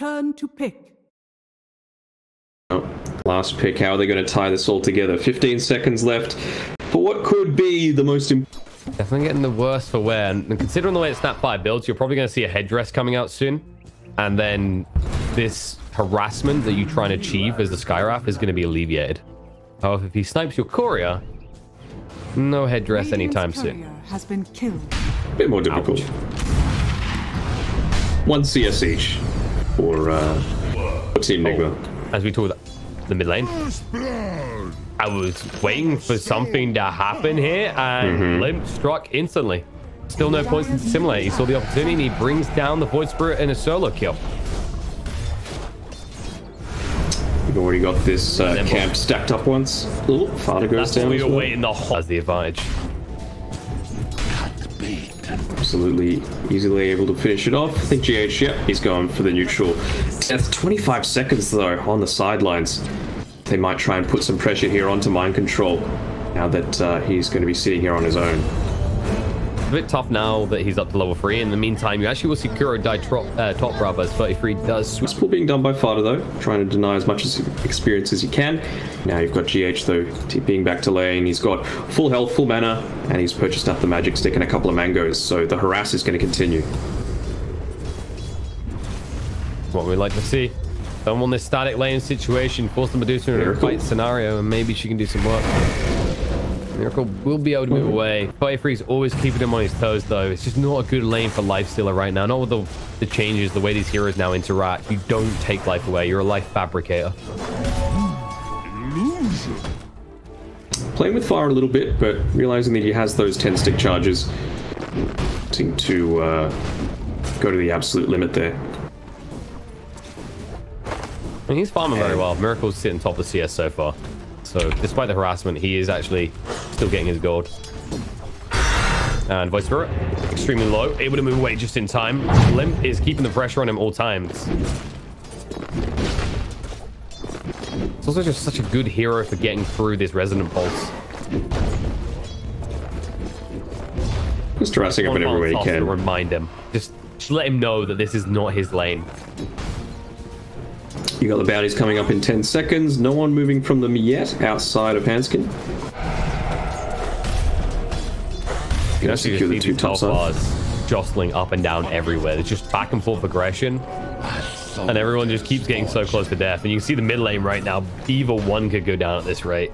turn to pick. Oh, last pick. How are they going to tie this all together? 15 seconds left for what could be the most important. Definitely getting the worst for wear. And considering the way it's Snap 5 builds, you're probably going to see a headdress coming out soon. And then this harassment that you try and achieve as the Skywrath is going to be alleviated. However, if he snipes your courier, no headdress anytime soon. Has been killed. A bit more difficult. Ouch. 1 CS each for Team Nigma. As we talked about the mid lane, I was waiting for something to happen here, and Limp struck instantly. Still no points to simulate. He saw the opportunity, and he brings down the Void Spirit in a solo kill. We've already got this camp stacked up once. Ooh, Fada goes down. We were waiting the whole as the advantage. Absolutely easily able to finish it off. I think GH, yep, he's going for the neutral. That's 25 seconds though on the sidelines. They might try and put some pressure here onto Mind Control now that he's going to be sitting here on his own. A bit tough now that he's up to level 3. In the meantime, you actually will see Kuro die top brother as 33 does switch. Pull being done by Fada though, trying to deny as much experience as he can. Now you've got GH though, TPing back to lane. He's got full health, full mana, and he's purchased up the magic stick and a couple of mangoes, so the harass is going to continue. What we like to see. Don't want this static lane situation, force the Medusa into a fight scenario, and maybe she can do some work. Miracle will be able to move away. Firefree's always keeping him on his toes, though. It's just not a good lane for Lifestealer right now. Not with the changes, the way these heroes now interact. You don't take life away. You're a life fabricator. Playing with fire a little bit, but realizing that he has those 10 stick charges. Wanting to go to the absolute limit there. I mean, he's farming very well. Miracle's sitting top of the CS so far. So despite the harassment, he is actually still getting his gold. And Void Spirit, extremely low, able to move away just in time. Limp is keeping the pressure on him all times. It's also just such a good hero for getting through this Resonant Pulse. Just harassing him in every way he can. Remind him. Just let him know that this is not his lane. You got the bounties coming up in 10 seconds. No one moving from them yet outside of Hanskin. You can secure the 2 top bars jostling up and down everywhere. There's just back and forth aggression. And everyone just keeps getting so close to death. And you can see the mid lane right now. Either one could go down at this rate.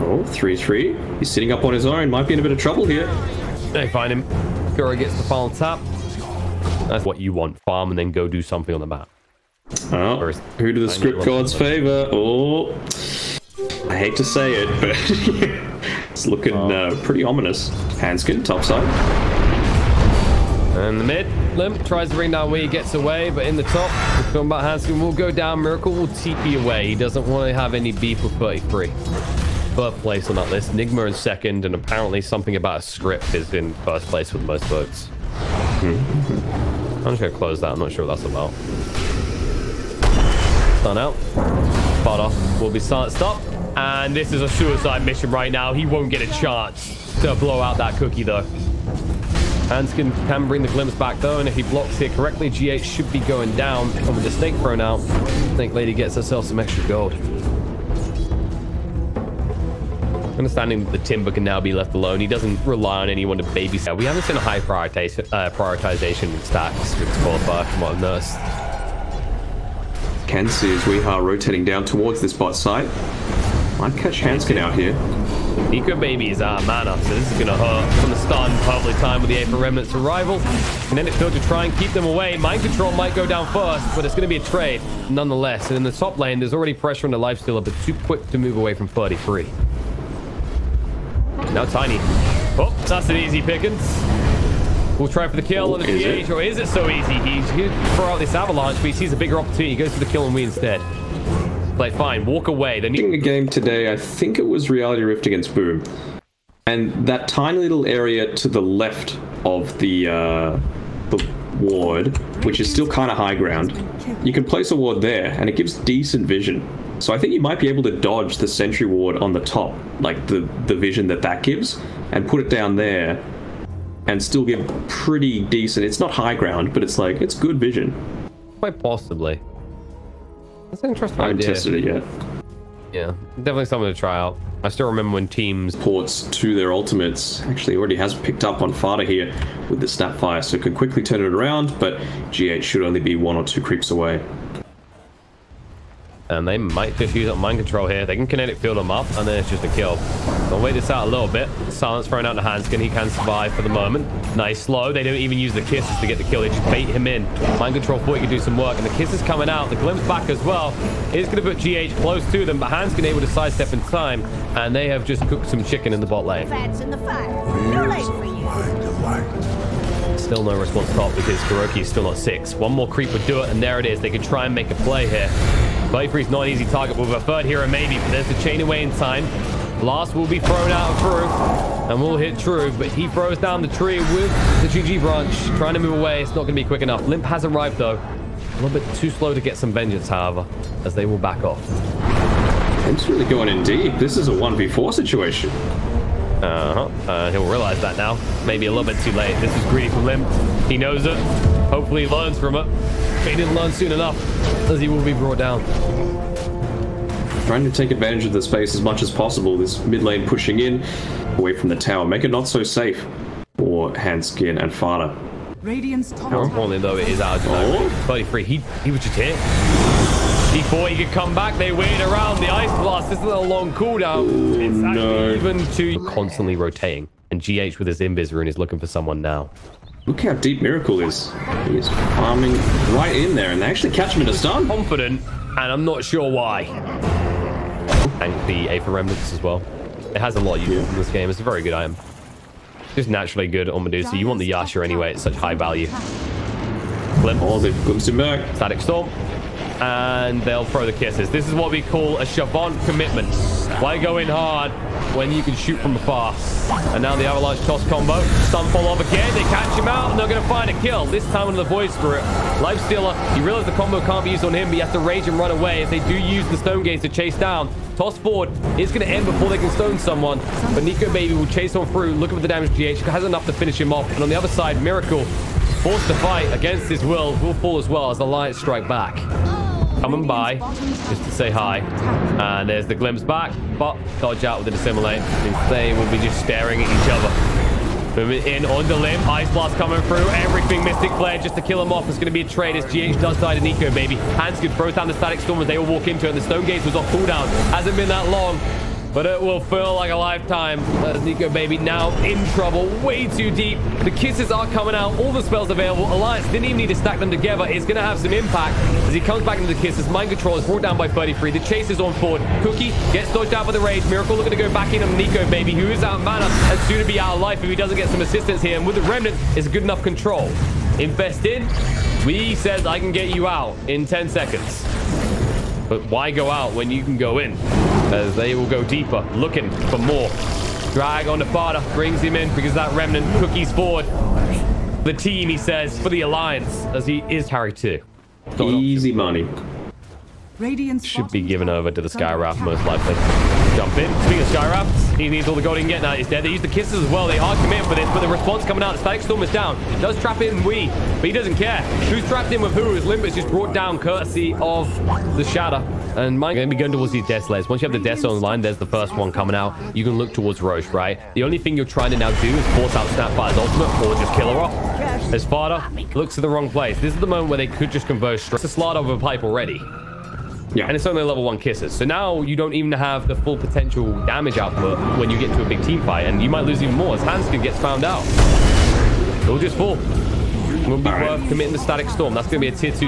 Oh, 3-3. He's sitting up on his own. Might be in a bit of trouble here. They find him. Kuro gets the final tap. That's what you want. Farm and then go do something on the map. Oh, who do the script gods favor? Oh, I hate to say it, but it's looking pretty ominous. Hanskin, topside. And the mid, Limp tries to bring down Wee, gets away, but in the top, we're talking about Hanskin will go down. Miracle will TP away. He doesn't want to have any beef with 33. Third place on that list. Nigma in second, and apparently something about a script is in first place with most votes. I'm just gonna close that. I'm not sure what that's about. Stun out. Fada will be stopped. And this is a suicide mission right now. He won't get a chance to blow out that cookie, though. Hanskin can bring the glimpse back, though. And if he blocks here correctly, GH should be going down. And with the snake thrown out, Snake Lady gets herself some extra gold. Understanding that the Timber can now be left alone, he doesn't rely on anyone to babysit. We haven't seen a high prioritization in stacks with Qualifier from what I've noticed. Can see as we are rotating down towards this bot site. Might catch Hanskin out here. Eco Baby is out of mana, so this is going to hurt from the start and probably time with the Aether Remnant's arrival. And then it's still to try and keep them away. Mind Control might go down first, but it's going to be a trade nonetheless. And in the top lane, there's already pressure on the Lifestealer, but too quick to move away from 33. Now Tiny. Oh, that's an easy pickings. We'll try for the kill on the GH, or is it so easy? He's going to throw out this avalanche, but he sees a bigger opportunity. He goes for the kill on Wee instead. Like, fine, walk away. Then in the game today, I think it was Reality Rift against Boom. And that tiny little area to the left of the ward, which is still kind of high ground, you can place a ward there, and it gives decent vision. So I think you might be able to dodge the sentry ward on the top, like the vision that gives, and put it down there, and still get pretty decent. It's not high ground, but it's like, it's good vision. Quite possibly. That's an interesting I haven't idea. tested it yet. Yeah, definitely something to try out. I still remember when teams Ports to their ultimates. Actually, already has picked up on Fada here with the Snapfire, so could quickly turn it around, but GH should only be 1 or 2 creeps away. And they might just use up mind control here. They can kinetic field them up, and then it's just a kill. I'll wait this out a little bit. Silence thrown out the Hanskin. He can survive for the moment. Nice slow. They don't even use the kisses to get the kill. They just bait him in. Mind control thought he could do some work, and the kisses coming out. The glimpse back as well. It's going to put GH close to them, but Hanskin able to sidestep in time, and they have just cooked some chicken in the bot lane. Fats in the fire. Too late for you. Still no response top because Kuroki is still not 6. One more creep would do it, and there it is. They could try and make a play here. Qualifier is not an easy target with a third hero maybe, but there's the chain away in time. Last will be thrown out through, and will hit true, but he throws down the tree with the GG branch, trying to move away. It's not going to be quick enough. Limp has arrived though. A little bit too slow to get some vengeance, however, as they will back off. Limp's really going in deep. This is a 1v4 situation. He'll realize that now. Maybe a little bit too late. This is greedy from Limp. He knows it. Hopefully he learns from it. But he didn't learn soon enough, as he will be brought down. Trying to take advantage of the space as much as possible. This mid lane pushing in, away from the tower. Make it not so safe for Hanskin and Fada. More importantly, though, it is out of 33. He was just hit. He thought he could come back. They waited around. The Ice Blast. This is a long cooldown. It's actually even too constantly rotating. And GH with his Invis rune is looking for someone now. Look how deep Miracle is. He is farming right in there, and they actually catch him in a stun. Confident, and I'm not sure why. And the Aether Remnants as well. It has a lot of use in this game. It's a very good item. Just naturally good on Medusa. You want the Yasha anyway. It's such high value. Glimpse. Oh, they've glimpsed him back. Static Storm. And they'll throw the kisses. This is what we call a Shavant commitment. Why go in hard when you can shoot from afar? And now the Avalanche toss combo. Stun fall off again. They catch him out, and they're going to find a kill. This time with the Void Spirit. Lifestealer, you realize the combo can't be used on him, but you have to rage and run away. If they do use the Stone Gaze to chase down, toss forward is going to end before they can stone someone. But Nico Baby will chase on through, looking for the damage. GH has enough to finish him off. And on the other side, Miracle, forced to fight against his will fall as well as the Lions strike back. Coming by just to say hi. And there's the glimpse back, but dodge out with the dissimulate. They will be just staring at each other. Moving in on the limb. Ice Blast coming through. Everything Mystic Flare just to kill him off. It's going to be a trade as GH does die to Nico Baby. Hanskin throws down the Static Storm as they will walk into it. The Stone Gaze was off cooldown. Hasn't been that long, but it will feel like a lifetime as Nico Baby now in trouble, way too deep. The kisses are coming out, all the spells available. Alliance didn't even need to stack them together. It's going to have some impact as he comes back into the kisses. Mind control is brought down by 33. The chase is on forward. Cookie gets dodged out by the rage. Miracle looking to go back in on Nico Baby, who is out of mana and soon to be out of life if he doesn't get some assistance here. And with the Remnant, it's good enough control. Invest in. We said I can get you out in 10 seconds. But why go out when you can go in? As they will go deeper, looking for more. Drag on the Fada, brings him in because that Remnant cookies forward. The team, he says, for the Alliance, as he is carry 2. Easy money. Should be given over to the Skywrath, most likely. Jump in. Speaking of Skywrath, he needs all the gold he can get now. He's dead. They use the kisses as well. They are committed for this, but the response coming out. The Static Storm is down. Does trap in Wee, but he doesn't care. Who's trapped in with who? His Limp is just brought down courtesy of the Shatter. And mine going to be going towards these Death Slayers. Once you have the Death Zone line, there's the first one coming out. You can look towards Roche, right? The only thing you're trying to now do is force out Snapfire's ultimate or just kill her off. As Fada looks to the wrong place. This is the moment where they could just converge straight. It's a slide over a pipe already. Yeah. And it's only level 1 kisses. So now you don't even have the full potential damage output when you get to a big team fight. And you might lose even more as Hanskin gets found out. It'll just fall. It will be worth committing the Static Storm. That's going to be a tier 2.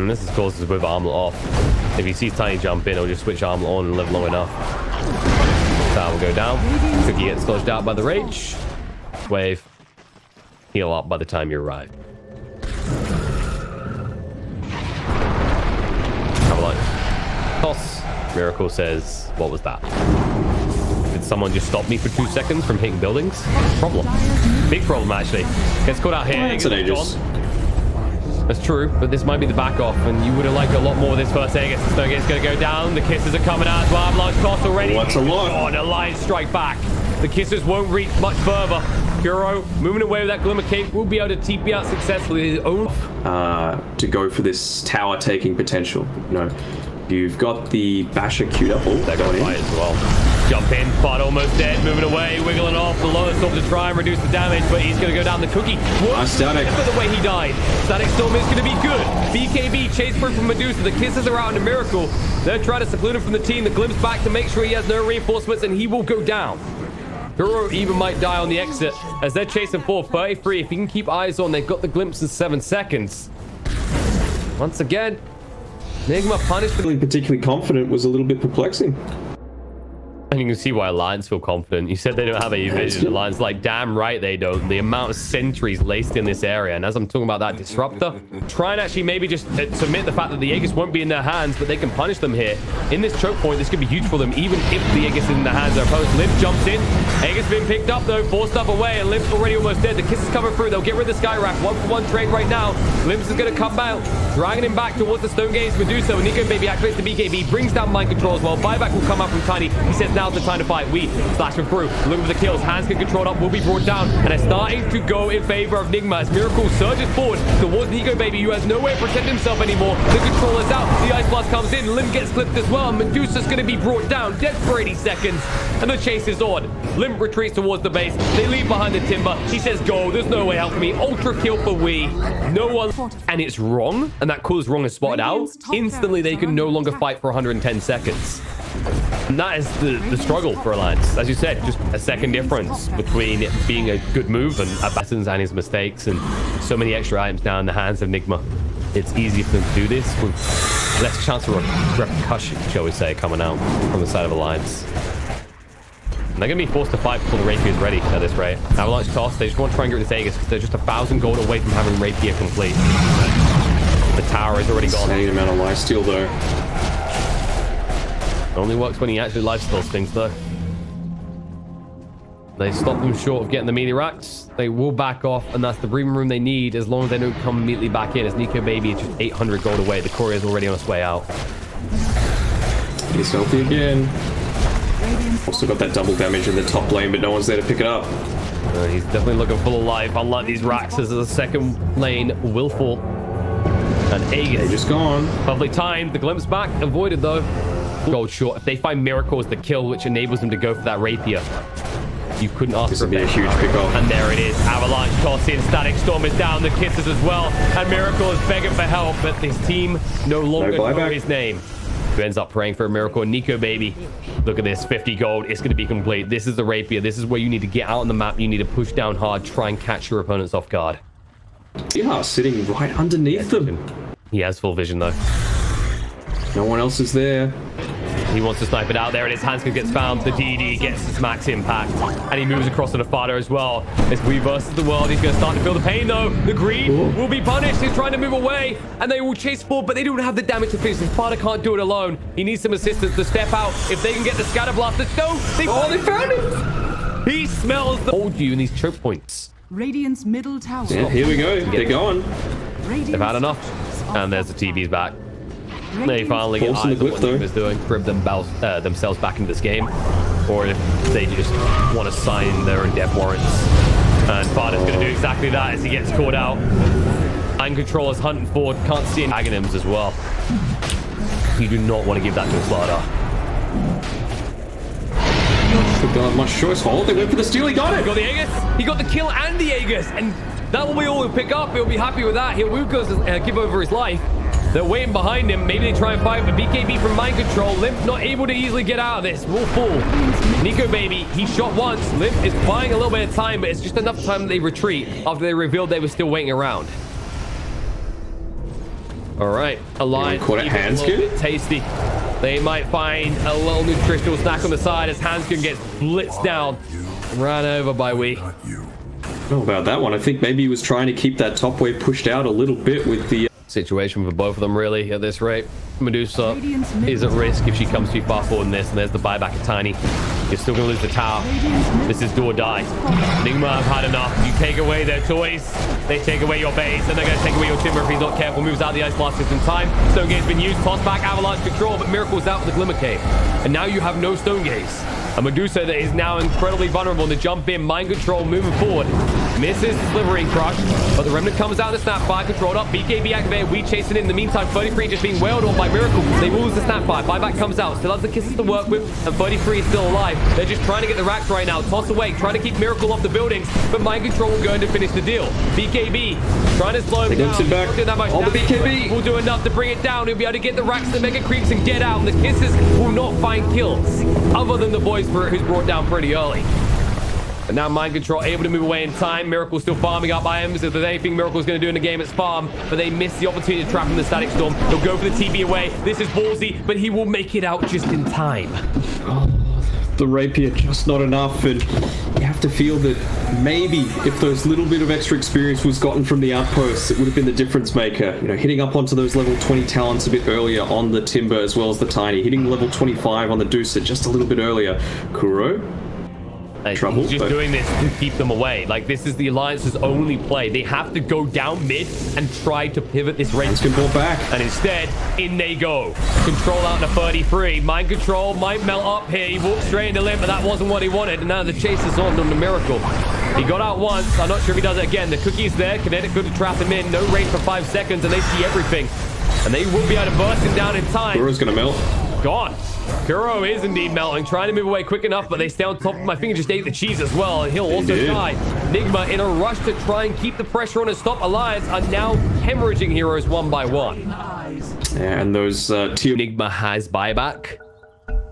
And this is causes with Armlet off. If he sees Tiny jump in, he'll just switch Armlet on and live long enough. That will go down. Cookie gets dodged out by the Rage. Wave. Heal up by the time you arrive. Toss. Miracle says, what was that? Did someone just stop me for 2 seconds from hitting buildings? Problem. Big problem, actually. Gets caught out here. It's an Aegis. That's true, but this might be the back off, and you would have liked a lot more of this first Aegis. The Snowgate's going to go down. The Kisses are coming out as well. Avalanche cost already. What's a lot? Oh, the Alliance strike back. The Kisses won't reach much further. Kuro moving away with that Glimmer Cape will be able to TP out successfully his own. To go for this tower taking potential. No. You've got the Basher queued up. Oh, They're going in as well. Jump in, but almost dead, moving away, wiggling off the lower storm to try and reduce the damage, but he's going to go down the cookie. Nice Static. Look at the way he died. Static Storm is going to be good. BKB chase through from Medusa. The Kisses are out in a miracle. They're trying to seclude him from the team. The Glimpse back to make sure he has no reinforcements, and he will go down. Kuro even might die on the exit as they're chasing for 33. If he can keep eyes on, they've got the Glimpse in 7 seconds. Once again, Nigma punished. Feeling particularly confident was a little bit perplexing. And you can see why Alliance feel confident. You said they don't have a vision. Alliance, like, damn right they don't. The amount of sentries laced in this area. And as I'm talking about that disruptor, try and actually maybe just submit the fact that the Aegis won't be in their hands, but they can punish them here. In this choke point, this could be huge for them, even if the Aegis is in the hands of their opponents. Limp jumps in. Aegis being picked up, though. Forced up away, and Limp's already almost dead. The Kiss is coming through. They'll get rid of the Skyrack. 1-for-1 trade right now. Limps is going to come out, dragging him back towards the Stone Gates. Medusa, and Nico Baby activates the BKB, brings down mind control as well. Buyback will come out from Tiny. He says now's the time to fight. Slashing through, looking for the kills. Hands get controlled up, will be brought down, and they're starting to go in favor of Nigma as Miracle surges forward towards Nico Baby, who has no way to protect himself anymore. The controller's out, the Ice Blast comes in, Limp gets clipped as well. Medusa's going to be brought down, dead for 80 seconds, and the chase is on. Limp retreats towards the base, they leave behind the timber. He says, go, there's no way out for me. Ultra kill for we. No one, and it's wrong, and that cause wrong is spotted out. Instantly, they can no longer fight for 110 seconds. And that is the struggle for Alliance. As you said, just a second difference between it being a good move and Abasson's and his mistakes, and so many extra items now in the hands of Nigma. It's easy for them to do this with less chance of repercussion, shall we say, coming out from the side of Alliance. And they're going to be forced to fight before the Rapier is ready at this rate. Avalanche toss, they just want to try and get rid of this Aegis because they're just 1,000 gold away from having Rapier complete. The tower is already gone. Insane amount of lifesteal though. Only works when he actually lifesteals things, though. They stop them short of getting the meteorites. They will back off, and that's the breathing room they need as long as they don't come immediately back in. As Nico Baby is just 800 gold away. The courier is already on its way out. He's healthy again. Also got that double damage in the top lane, but no one's there to pick it up. He's definitely looking full of life. Unlike these racks, as the second lane will fall. And Aegis. They're just gone. Lovely time. The glimpse back avoided, though. Gold short. If they find Miracle as the kill, which enables them to go for that Rapier, you couldn't ask this for would be a huge pick-off. And there it is. Avalanche toss in. Static Storm is down. The Kisses as well. And Miracle is begging for help, but his team no longer know his name. Who ends up praying for a miracle. Nico Baby. Look at this. 50 gold. It's going to be complete. This is the Rapier. This is where you need to get out on the map. You need to push down hard. Try and catch your opponents off guard. Yeah, sitting right underneath them. He has full vision, though. No one else is there. He wants to snipe it out. There it is. Hanska gets found. The DD gets its max impact. And he moves across to the Fado as well. As we versus the world, he's going to start to feel the pain, though. The green will be punished. He's trying to move away. And they will chase forward, but they don't have the damage to finish. The Fado can't do it alone. He needs some assistance to step out. If they can get the Scatter Blaster. No! They found him! He smells the... Hold you in these choke points. Radiant's middle tower. Yeah, here we go. They're going. They've had enough. And there's the TV's back. They finally get eyes on what Nigma's doing, grip themselves back into this game, or if they just want to sign their own death warrants. And Farda's going to do exactly that as he gets caught out. Mind controller's hunting forward, can't see any agonyms as well. You do not want to give that to Farda. They don't have much choice. Hold, they went for the steal. He got it. He got the Aegis. He got the kill and the Aegis, and that will be all he'll pick up. He'll be happy with that. He'll give over his life. They're waiting behind him. Maybe they try and fight with BKB from mind control. Limp not able to easily get out of this. Will fall. Nico Baby, he shot once. Limp is buying a little bit of time, but it's just enough time that they retreat after they revealed they were still waiting around. All right. Alliance. Caught it Hanskin. Tasty. They might find a little nutritional snack on the side as Hanskin gets blitzed down. Ran over by we. I don't know about that one. I think maybe he was trying to keep that top wave pushed out a little bit with the... situation for both of them, really, at this rate. Medusa is at risk if she comes too far forward in this, and there's the buyback of Tiny. You're still going to lose the tower. This is do or die. Nigma have had enough. You take away their toys, they take away your base, and they're going to take away your timber if he's not careful. Moves out the Ice Blast just in time. Stone Gate's been used. Toss back, Avalanche control, but Miracle's out with the Glimmer Cave. And now you have no Stone Gaze. A Medusa that is now incredibly vulnerable to jump in. Mind control moving forward. Misses the Slivering Crush, but the Remnant comes out. The Snapfire controlled up. BKB activated. We chasing in the meantime. 33 just being wailed on by Miracle. They will lose the Snapfire. Buyback comes out. Still has the Kisses to work with, and 33 is still alive. They're just trying to get the racks right now. Toss away, trying to keep Miracle off the buildings, but Mind Control will go in to finish the deal. BKB trying to slow him down. All the BKB will do enough to bring it down. He'll be able to get the racks, the Mega Creeps, and get out. And the Kisses will not find kills, other than the boys who's brought down pretty early. And now Mind Control able to move away in time. Miracle still farming up items. If there's anything Miracle's going to do in the game, it's farm. But they miss the opportunity to trap him in the Static Storm. He'll go for the TB away. This is ballsy, but he will make it out just in time. Oh, the Rapier just not enough. And you have to feel that maybe if those little bit of extra experience was gotten from the outposts, it would have been the difference maker. You know, hitting up onto those level 20 talents a bit earlier on the Timber as well as the Tiny. Hitting level 25 on the Deucer just a little bit earlier. Kuro? Trouble, he's just doing this to keep them away. Like, this is the Alliance's only play. They have to go down mid and try to pivot this range. Back. And instead, in they go. Control out to 33. Mind Control might melt up here. He walked straight into limb, but that wasn't what he wanted. And now the chase is on the Miracle. He got out once. I'm not sure if he does it again. The Cookie's there. Kinetic good to trap him in. No rate for 5 seconds, and they see everything. And they will be able to burst him down in time. Kuro's gonna melt. Gone. Kuro is indeed melting, trying to move away quick enough, but they stay on top of my finger, just ate the cheese as well, and he'll also die. Nigma, in a rush to try and keep the pressure on and stop Alliance, are now hemorrhaging heroes one by one. Yeah, and those Nigma has buyback.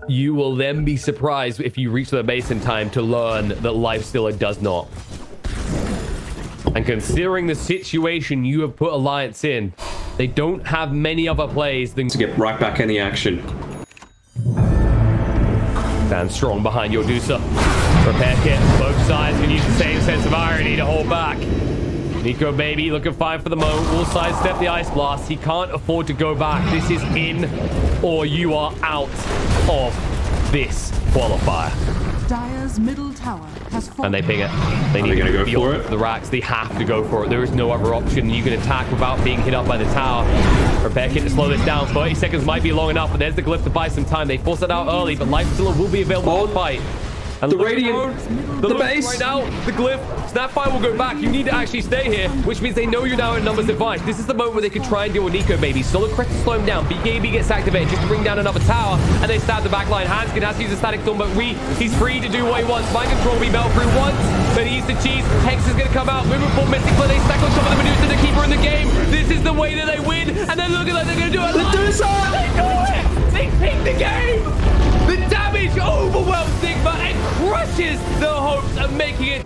You will then be surprised if you reach the base in time to learn that Lifestealer does not. And considering the situation you have put Alliance in, they don't have many other plays than to get right back in the action. Stand strong behind your Deucer. Repair kit. Both sides can use the same sense of irony to hold back. Nico Baby looking fine for the moment. Will sidestep the Ice Blast. He can't afford to go back. This is in or you are out of this qualifier. Dire's middle tower has fallen. And they ping it. They need to go for it. The racks, they have to go for it. There is no other option. You can attack without being hit up by the tower. Repair kit to slow this down. 30 seconds might be long enough, but there's the glyph to buy some time. They force it out early, but Lifestealer will be available to fight. And the Radiant, the base. Right now, the glyph. Snapfire will go back. You need to actually stay here, which means they know you're now in numbers advice. This is the moment where they can try and deal with Nico Baby. Solid Crest to slow him down. BKB gets activated just to bring down another tower, and they stab the back line. Hanskin has to use a Static Storm, but he's free to do what he wants. Mind Control will be melt through once, but he eats the cheese. Hex is going to come out. Moving forward, Mystic Flare. They stack on top of the Medusa, the keeper in the game. This is the way that they win, and they're looking like they're going to do it. Medusa! They do it! They pick the game! The damage overwhelms Nigma and crushes the hopes of making it